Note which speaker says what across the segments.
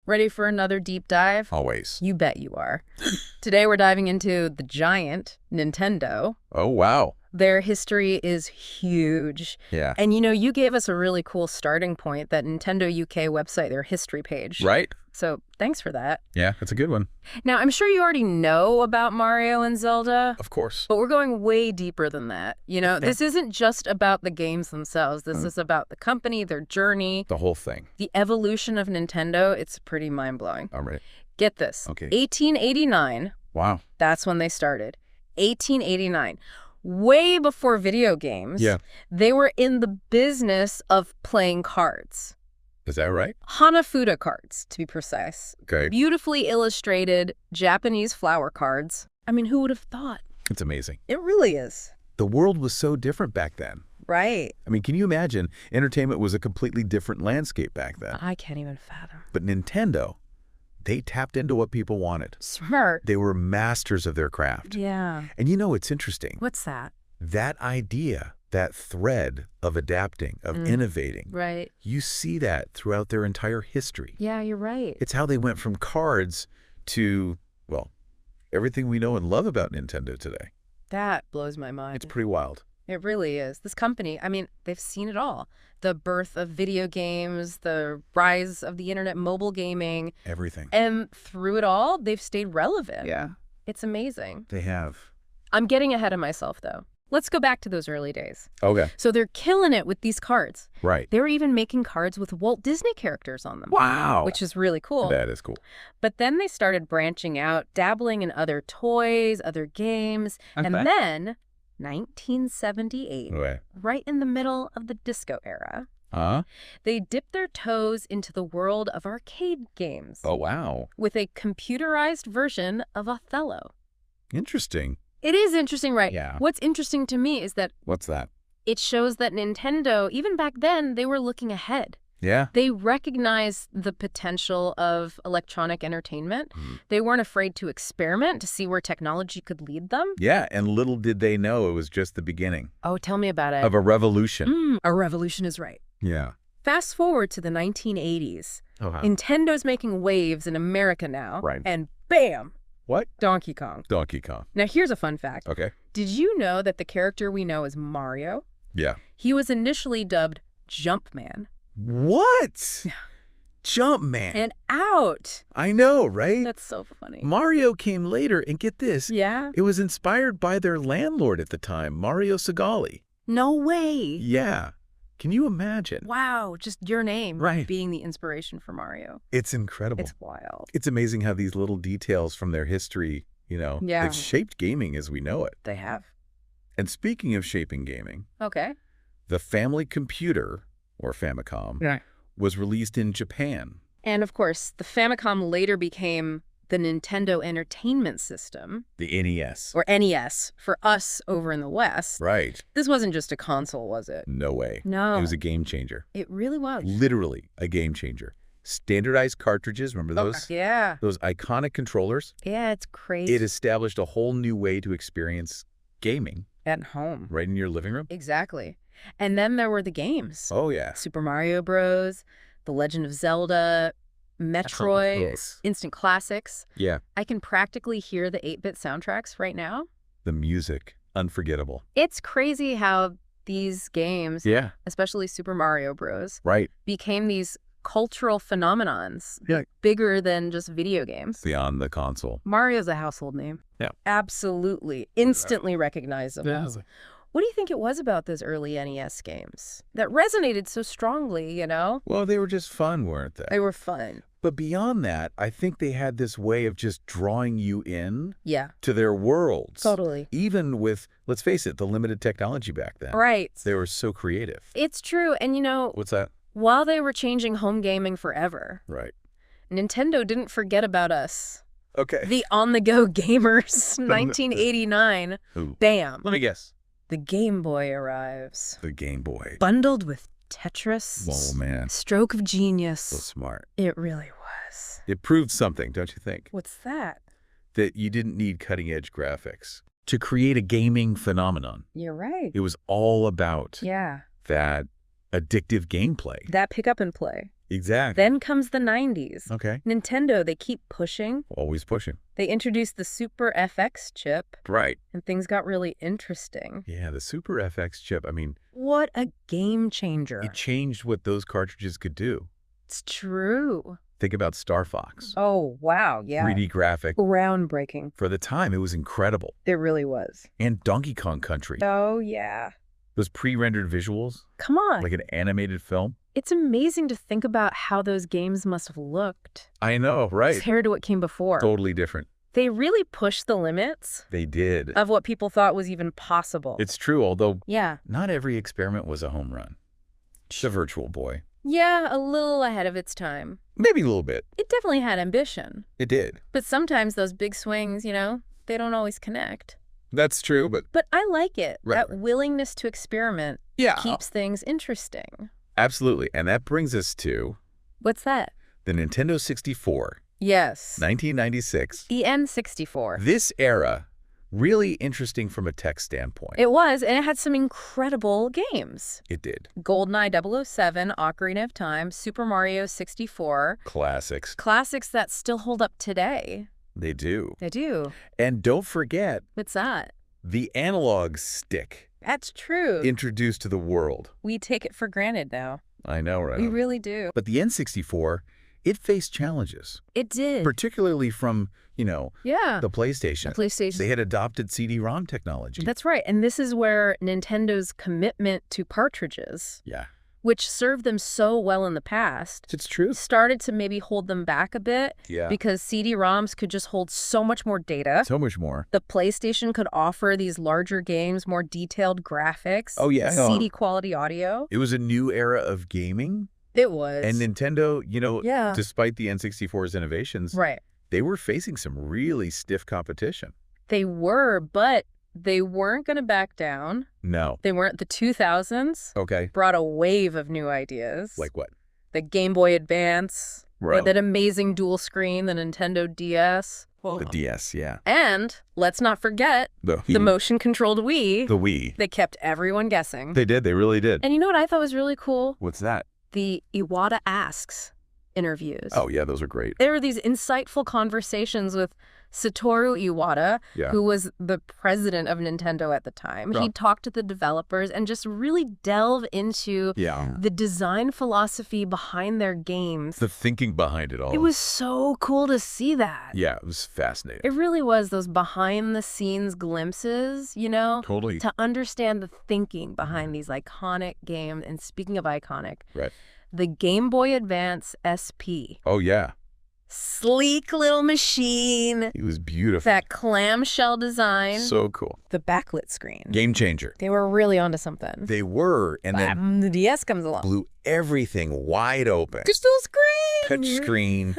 Speaker 1: Ready for another deep dive?
Speaker 2: Always.
Speaker 1: You bet you are. Today we're diving into the giant, Nintendo.
Speaker 2: Oh, wow.
Speaker 1: Their history is huge.
Speaker 2: Yeah.
Speaker 1: And you gave us a really cool starting point, that Nintendo UK website, their history page.
Speaker 2: Right?
Speaker 1: So thanks for that.
Speaker 2: Yeah, that's a good one.
Speaker 1: Now, I'm sure you already know about Mario and Zelda,
Speaker 2: Of course.
Speaker 1: but we're going way deeper than that. This isn't just about the games themselves. This is about the company, their journey,
Speaker 2: The whole thing.
Speaker 1: the evolution of Nintendo. It's pretty mind-blowing.
Speaker 2: I'm ready.
Speaker 1: Get this.
Speaker 2: Okay.
Speaker 1: 1889,
Speaker 2: Wow.
Speaker 1: that's when they started. 1889. Way before video games,
Speaker 2: Yeah.
Speaker 1: they were in the business of playing cards.
Speaker 2: Is that right?
Speaker 1: Hanafuda cards, to be precise.
Speaker 2: Okay.
Speaker 1: Beautifully illustrated Japanese flower cards. I mean, who would have thought?
Speaker 2: It's amazing.
Speaker 1: It really is.
Speaker 2: The world was so different back then.
Speaker 1: Right.
Speaker 2: I mean, can you imagine? Entertainment was a completely different landscape back then.
Speaker 1: I can't even fathom.
Speaker 2: But Nintendo, they tapped into what people wanted.
Speaker 1: Smart.
Speaker 2: They were masters of their craft.
Speaker 1: Yeah.
Speaker 2: And it's interesting.
Speaker 1: What's that?
Speaker 2: That idea, that thread of adapting, of innovating,
Speaker 1: Right.
Speaker 2: you see that throughout their entire history.
Speaker 1: Yeah, you're right.
Speaker 2: It's how they went from cards to, well, everything we know and love about Nintendo today.
Speaker 1: That blows my mind.
Speaker 2: It's pretty wild.
Speaker 1: It really is. This company, I mean, they've seen it all. The birth of video games, the rise of the internet, mobile gaming,
Speaker 2: Everything.
Speaker 1: and through it all, they've stayed relevant.
Speaker 2: Yeah.
Speaker 1: It's amazing.
Speaker 2: They have.
Speaker 1: I'm getting ahead of myself, though. Let's go back to those early days.
Speaker 2: Okay.
Speaker 1: So they're killing it with these cards.
Speaker 2: Right.
Speaker 1: They were even making cards with Walt Disney characters on them.
Speaker 2: Wow.
Speaker 1: Which is really cool.
Speaker 2: That is cool.
Speaker 1: But then they started branching out, dabbling in other toys, other games. And
Speaker 2: Okay.
Speaker 1: then, 1978,
Speaker 2: Okay.
Speaker 1: right in the middle of the disco era,
Speaker 2: Huh?
Speaker 1: they dipped their toes into the world of arcade games
Speaker 2: Oh, wow.
Speaker 1: with a computerized version of Othello.
Speaker 2: Interesting.
Speaker 1: It is interesting, right?
Speaker 2: Yeah.
Speaker 1: What's interesting to me is that
Speaker 2: What's that?
Speaker 1: it shows that Nintendo, even back then, they were looking ahead.
Speaker 2: Yeah.
Speaker 1: They recognized the potential of electronic entertainment. They weren't afraid to experiment to see where technology could lead them.
Speaker 2: Yeah, and little did they know it was just the beginning
Speaker 1: Oh, tell me about it.
Speaker 2: of a revolution.
Speaker 1: A revolution is right.
Speaker 2: Yeah.
Speaker 1: Fast forward to the 1980s.
Speaker 2: Oh, wow.
Speaker 1: Nintendo's making waves in America now.
Speaker 2: Right.
Speaker 1: And bam,
Speaker 2: What?
Speaker 1: Donkey Kong.
Speaker 2: Donkey Kong.
Speaker 1: Now, here's a fun fact.
Speaker 2: Okay.
Speaker 1: Did you know that the character we know as Mario,
Speaker 2: Yeah.
Speaker 1: he was initially dubbed Jumpman?
Speaker 2: What? Jumpman.
Speaker 1: And out.
Speaker 2: I know, right?
Speaker 1: That's so funny.
Speaker 2: Mario came later, and get this.
Speaker 1: Yeah?
Speaker 2: It was inspired by their landlord at the time, Mario Segali.
Speaker 1: No way.
Speaker 2: Yeah. Can you imagine?
Speaker 1: Wow, just your name
Speaker 2: Right.
Speaker 1: being the inspiration for Mario.
Speaker 2: It's incredible.
Speaker 1: It's wild.
Speaker 2: It's amazing how these little details from their history,
Speaker 1: Yeah.
Speaker 2: they've shaped gaming as we know it.
Speaker 1: They have.
Speaker 2: And speaking of shaping gaming,
Speaker 1: Okay.
Speaker 2: the Family Computer, or Famicom,
Speaker 1: Right.
Speaker 2: was released in Japan.
Speaker 1: And of course, the Famicom later became the Nintendo Entertainment System,
Speaker 2: The NES.
Speaker 1: or NES, for us over in the West.
Speaker 2: Right.
Speaker 1: This wasn't just a console, was it?
Speaker 2: No way.
Speaker 1: No.
Speaker 2: It was a game changer.
Speaker 1: It really was.
Speaker 2: Literally a game changer. Standardized cartridges, remember those?
Speaker 1: Yeah.
Speaker 2: Those iconic controllers?
Speaker 1: Yeah, it's crazy.
Speaker 2: It established a whole new way to experience gaming
Speaker 1: At home.
Speaker 2: right in your living room.
Speaker 1: Exactly. And then there were the games.
Speaker 2: Oh, yeah.
Speaker 1: Super Mario Bros., The Legend of Zelda, Metroid,
Speaker 2: Yes.
Speaker 1: instant classics.
Speaker 2: Yeah.
Speaker 1: I can practically hear the 8-bit soundtracks right now.
Speaker 2: The music, unforgettable.
Speaker 1: It's crazy how these games,
Speaker 2: Yeah.
Speaker 1: especially Super Mario Bros.,
Speaker 2: Right.
Speaker 1: became these cultural phenomenons
Speaker 2: Yeah.
Speaker 1: bigger than just video games.
Speaker 2: Beyond the console.
Speaker 1: Mario's a household name.
Speaker 2: Yeah.
Speaker 1: Absolutely. Instantly recognizable. What do you think it was about those early NES games that resonated so strongly,
Speaker 2: Well, they were just fun, weren't they?
Speaker 1: They were fun.
Speaker 2: But beyond that, I think they had this way of just drawing you in
Speaker 1: Yeah,
Speaker 2: to their worlds.
Speaker 1: totally.
Speaker 2: Even with, let's face it, the limited technology back then.
Speaker 1: Right.
Speaker 2: They were so creative.
Speaker 1: It's true. And
Speaker 2: What's that?
Speaker 1: while they were changing home gaming forever,
Speaker 2: Right.
Speaker 1: Nintendo didn't forget about us.
Speaker 2: Okay.
Speaker 1: The on-the-go gamers. 1989.
Speaker 2: Ooh.
Speaker 1: Bam.
Speaker 2: Let me guess.
Speaker 1: The Game Boy arrives.
Speaker 2: The Game Boy.
Speaker 1: Bundled with Tetris.
Speaker 2: Oh, man.
Speaker 1: Stroke of
Speaker 2: So
Speaker 1: genius.
Speaker 2: smart.
Speaker 1: It really was.
Speaker 2: It proved something, don't you think?
Speaker 1: What's that?
Speaker 2: That you didn't need cutting-edge graphics to create a gaming phenomenon.
Speaker 1: You're right.
Speaker 2: It was all about
Speaker 1: Yeah.
Speaker 2: that addictive gameplay.
Speaker 1: That pick up and play.
Speaker 2: Exactly.
Speaker 1: Then comes the 90s.
Speaker 2: Okay.
Speaker 1: Nintendo, they keep pushing.
Speaker 2: Always pushing.
Speaker 1: They introduced the Super FX chip,
Speaker 2: Right.
Speaker 1: and things got really interesting.
Speaker 2: Yeah, the Super FX chip, I mean,
Speaker 1: What a game changer.
Speaker 2: it changed what those cartridges could do.
Speaker 1: It's true.
Speaker 2: Think about Star Fox.
Speaker 1: Oh, wow, yeah.
Speaker 2: 3D graphic.
Speaker 1: Groundbreaking.
Speaker 2: For the time, it was incredible.
Speaker 1: It really was.
Speaker 2: And Donkey Kong Country.
Speaker 1: Oh, yeah.
Speaker 2: Those pre-rendered visuals,
Speaker 1: Come on.
Speaker 2: like an animated film.
Speaker 1: It's amazing to think about how those games must have looked
Speaker 2: I know, right?
Speaker 1: compared to what came before.
Speaker 2: Totally different.
Speaker 1: They really pushed the limits
Speaker 2: They did.
Speaker 1: of what people thought was even possible.
Speaker 2: It's true, although
Speaker 1: Yeah.
Speaker 2: not every experiment was a home run. The Virtual Boy.
Speaker 1: Yeah, a little ahead of its time.
Speaker 2: Maybe a little bit.
Speaker 1: It definitely had ambition.
Speaker 2: It did.
Speaker 1: But sometimes those big swings, they don't always connect.
Speaker 2: That's true, but
Speaker 1: But I like it.
Speaker 2: Right,
Speaker 1: That
Speaker 2: right.
Speaker 1: willingness to experiment
Speaker 2: yeah.
Speaker 1: keeps things interesting.
Speaker 2: Absolutely. And that brings us to
Speaker 1: What's that?
Speaker 2: the Nintendo 64,
Speaker 1: Yes.
Speaker 2: 1996.
Speaker 1: The N64.
Speaker 2: This era, really interesting from a tech standpoint.
Speaker 1: It was, and it had some incredible games.
Speaker 2: It did.
Speaker 1: GoldenEye 007, Ocarina of Time, Super Mario 64.
Speaker 2: Classics.
Speaker 1: Classics that still hold up today.
Speaker 2: They do.
Speaker 1: They do.
Speaker 2: And don't forget
Speaker 1: What's that?
Speaker 2: the analog stick
Speaker 1: That's true.
Speaker 2: introduced to the world.
Speaker 1: We take it for granted now.
Speaker 2: I know, right?
Speaker 1: We really do.
Speaker 2: But the N64, it faced challenges,
Speaker 1: It did.
Speaker 2: particularly from,
Speaker 1: Yeah.
Speaker 2: the PlayStation.
Speaker 1: PlayStation.
Speaker 2: They had adopted CD-ROM technology.
Speaker 1: That's right. And this is where Nintendo's commitment to cartridges,
Speaker 2: Yeah.
Speaker 1: which served them so well in the past,
Speaker 2: It's true.
Speaker 1: started to maybe hold them back a bit
Speaker 2: Yeah.
Speaker 1: because CD-ROMs could just hold so much more data.
Speaker 2: So much more.
Speaker 1: The PlayStation could offer these larger games, more detailed graphics,
Speaker 2: Oh, yeah.
Speaker 1: CD quality audio.
Speaker 2: It was a new era of gaming.
Speaker 1: It was.
Speaker 2: And Nintendo,
Speaker 1: Yeah.
Speaker 2: despite the N64's innovations,
Speaker 1: Right.
Speaker 2: they were facing some really stiff competition.
Speaker 1: They were, but they weren't going to back down.
Speaker 2: No.
Speaker 1: They weren't. The 2000s
Speaker 2: Okay.
Speaker 1: brought a wave of new ideas.
Speaker 2: Like what?
Speaker 1: The Game Boy Advance, or
Speaker 2: Right.
Speaker 1: that amazing dual screen, the Nintendo DS.
Speaker 2: The DS, yeah.
Speaker 1: And let's not forget
Speaker 2: The
Speaker 1: the motion-controlled Wii.
Speaker 2: The Wii.
Speaker 1: They kept everyone guessing.
Speaker 2: They did. They really did.
Speaker 1: And you know what I thought was really cool?
Speaker 2: What's that?
Speaker 1: The Iwata Asks interviews.
Speaker 2: Oh, yeah, those are great.
Speaker 1: There were these insightful conversations with Satoru Iwata,
Speaker 2: Yeah.
Speaker 1: who was the president of Nintendo at the time.
Speaker 2: Oh.
Speaker 1: He'd talk to the developers and just really delve into
Speaker 2: Yeah.
Speaker 1: the design philosophy behind their games.
Speaker 2: The thinking behind it all.
Speaker 1: It was so cool to see that.
Speaker 2: Yeah, it was fascinating.
Speaker 1: It really was those behind-the-scenes glimpses,
Speaker 2: Totally.
Speaker 1: to understand the thinking behind these iconic games. And speaking of iconic,
Speaker 2: Right.
Speaker 1: the Game Boy Advance SP.
Speaker 2: Oh, yeah.
Speaker 1: Sleek little machine.
Speaker 2: It was beautiful.
Speaker 1: That clamshell design.
Speaker 2: So cool.
Speaker 1: The backlit screen.
Speaker 2: Game changer.
Speaker 1: They were really onto something.
Speaker 2: They were, and then
Speaker 1: The DS comes along.
Speaker 2: blew everything wide open.
Speaker 1: Crystal screen.
Speaker 2: Touch screen.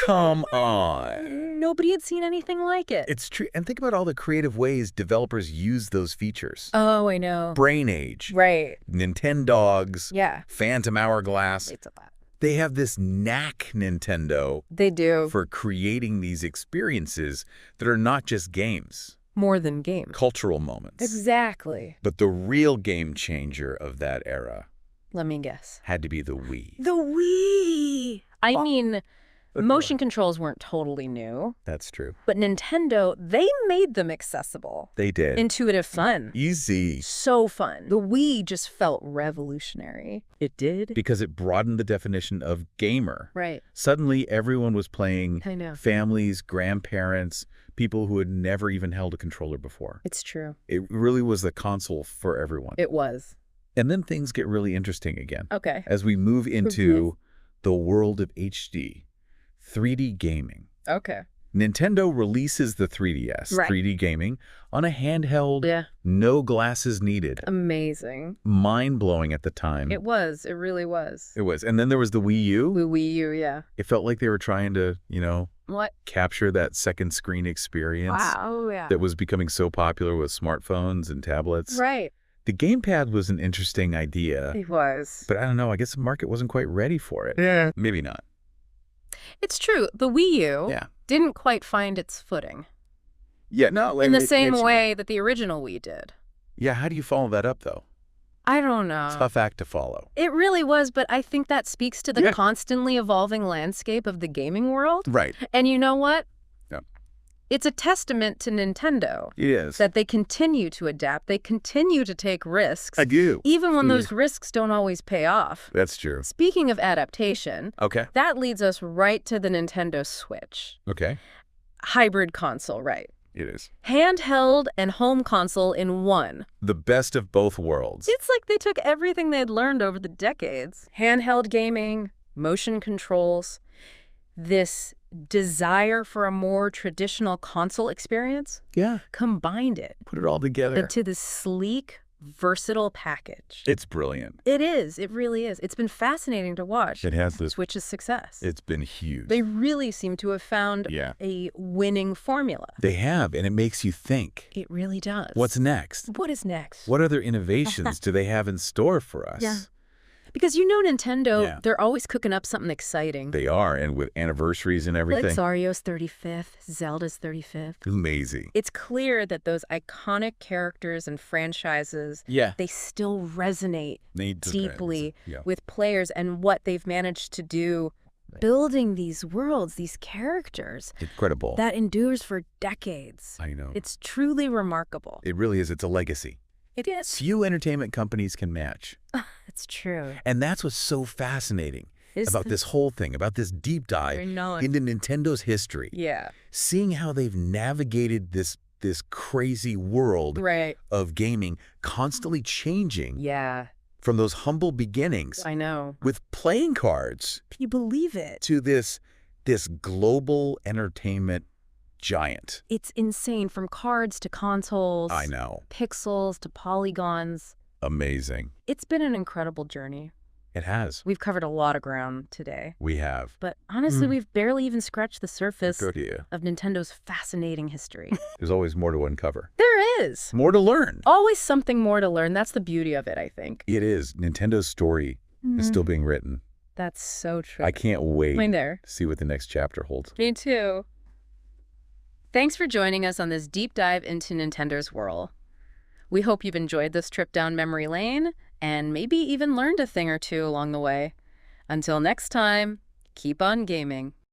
Speaker 2: Come on.
Speaker 1: Nobody had seen anything like it.
Speaker 2: It's true. And think about all the creative ways developers use those features.
Speaker 1: Oh, I know.
Speaker 2: Brain Age,
Speaker 1: Right.
Speaker 2: Nintendogs,
Speaker 1: Yeah.
Speaker 2: Phantom Hourglass.
Speaker 1: It's a lot.
Speaker 2: They have this knack, Nintendo,
Speaker 1: They do.
Speaker 2: for creating these experiences that are not just games,
Speaker 1: More than games.
Speaker 2: cultural moments.
Speaker 1: Exactly.
Speaker 2: But the real game changer of that era
Speaker 1: Let me guess.
Speaker 2: had to be the Wii.
Speaker 1: The Wii. I mean, motion controls weren't totally new,
Speaker 2: That's true.
Speaker 1: but Nintendo, they made them accessible.
Speaker 2: They did.
Speaker 1: Intuitive fun.
Speaker 2: Easy.
Speaker 1: So fun. The Wii just felt revolutionary. It did?
Speaker 2: Because it broadened the definition of gamer.
Speaker 1: Right.
Speaker 2: Suddenly, everyone was playing.
Speaker 1: I know.
Speaker 2: Families, grandparents, people who had never even held a controller before.
Speaker 1: It's true.
Speaker 2: It really was the console for everyone.
Speaker 1: It was.
Speaker 2: And then things get really interesting again.
Speaker 1: Okay.
Speaker 2: As we move into the world of HD, 3D gaming.
Speaker 1: Okay.
Speaker 2: Nintendo releases the 3DS,
Speaker 1: Right.
Speaker 2: 3D gaming, on a handheld,
Speaker 1: Yeah.
Speaker 2: no glasses needed.
Speaker 1: Amazing.
Speaker 2: Mind-blowing at the time.
Speaker 1: It was. It really was.
Speaker 2: It was. And then there was the Wii U.
Speaker 1: The Wii U, yeah.
Speaker 2: It felt like they were trying to,
Speaker 1: What?
Speaker 2: capture that second screen experience
Speaker 1: Wow, yeah.
Speaker 2: that was becoming so popular with smartphones and tablets.
Speaker 1: Right.
Speaker 2: The gamepad was an interesting idea,
Speaker 1: It was.
Speaker 2: but I don't know. I guess the market wasn't quite ready for it.
Speaker 1: Yeah.
Speaker 2: Maybe not.
Speaker 1: It's true. The Wii U
Speaker 2: Yeah.
Speaker 1: didn't quite find its footing
Speaker 2: Yeah, no.
Speaker 1: in the same way that the original Wii did.
Speaker 2: Yeah, how do you follow that up, though?
Speaker 1: I don't know.
Speaker 2: Tough act to follow.
Speaker 1: It really was, but I think that speaks to the constantly evolving landscape of the gaming world.
Speaker 2: Right.
Speaker 1: And you know what?
Speaker 2: Yeah.
Speaker 1: It's a testament to Nintendo.
Speaker 2: It is.
Speaker 1: That they continue to adapt. They continue to take risks.
Speaker 2: I do.
Speaker 1: Even when those risks don't always pay off.
Speaker 2: That's true.
Speaker 1: Speaking of adaptation, that leads us right to the Nintendo Switch.
Speaker 2: Okay.
Speaker 1: Hybrid console, right?
Speaker 2: It is.
Speaker 1: Handheld and home console in one.
Speaker 2: The best of both worlds.
Speaker 1: It's like they took everything they'd learned over the decades. Handheld gaming, motion controls, this desire for a more traditional console experience.
Speaker 2: Yeah.
Speaker 1: Combined it.
Speaker 2: Put it all together.
Speaker 1: Into this sleek, versatile package.
Speaker 2: It's brilliant.
Speaker 1: It is. It really is. It's been fascinating to watch.
Speaker 2: It has this.
Speaker 1: Switch's success.
Speaker 2: It's been huge.
Speaker 1: They really seem to have found a winning formula.
Speaker 2: They have, and it makes you think.
Speaker 1: It really does.
Speaker 2: What's next?
Speaker 1: What is next?
Speaker 2: What other innovations do they have in store for us?
Speaker 1: Yeah. Because you know Nintendo, they're always cooking up something exciting.
Speaker 2: They are, and with anniversaries and everything.
Speaker 1: Like Mario's 35th, Zelda's 35th.
Speaker 2: Amazing.
Speaker 1: It's clear that those iconic characters and franchises, they still resonate deeply with players, and what they've managed to do building these worlds, these characters.
Speaker 2: Incredible.
Speaker 1: That endures for decades.
Speaker 2: I know.
Speaker 1: It's truly remarkable.
Speaker 2: It really is. It's a legacy.
Speaker 1: It is.
Speaker 2: Few entertainment companies can match.
Speaker 1: It's true.
Speaker 2: And that's what's so fascinating about this whole thing, about this deep dive into Nintendo's history.
Speaker 1: Yeah.
Speaker 2: Seeing how they've navigated this crazy world of gaming, constantly changing.
Speaker 1: Yeah.
Speaker 2: From those humble beginnings.
Speaker 1: I know.
Speaker 2: With playing cards.
Speaker 1: Can you believe it?
Speaker 2: To this global entertainment giant.
Speaker 1: It's insane. From cards to consoles.
Speaker 2: I know.
Speaker 1: Pixels to polygons.
Speaker 2: Amazing.
Speaker 1: It's been an incredible journey.
Speaker 2: It has.
Speaker 1: We've covered a lot of ground today.
Speaker 2: We have.
Speaker 1: But honestly, we've barely even scratched the surface
Speaker 2: of
Speaker 1: Nintendo's fascinating history.
Speaker 2: There's always more to uncover.
Speaker 1: There is.
Speaker 2: More to learn.
Speaker 1: Always something more to learn. That's the beauty of it, I think.
Speaker 2: It is. Nintendo's story is still being written.
Speaker 1: That's so true.
Speaker 2: I can't wait
Speaker 1: to
Speaker 2: see what the next chapter holds.
Speaker 1: Me too. Thanks for joining us on this deep dive into Nintendo's world. We hope you've enjoyed this trip down memory lane and maybe even learned a thing or two along the way. Until next time, keep on gaming.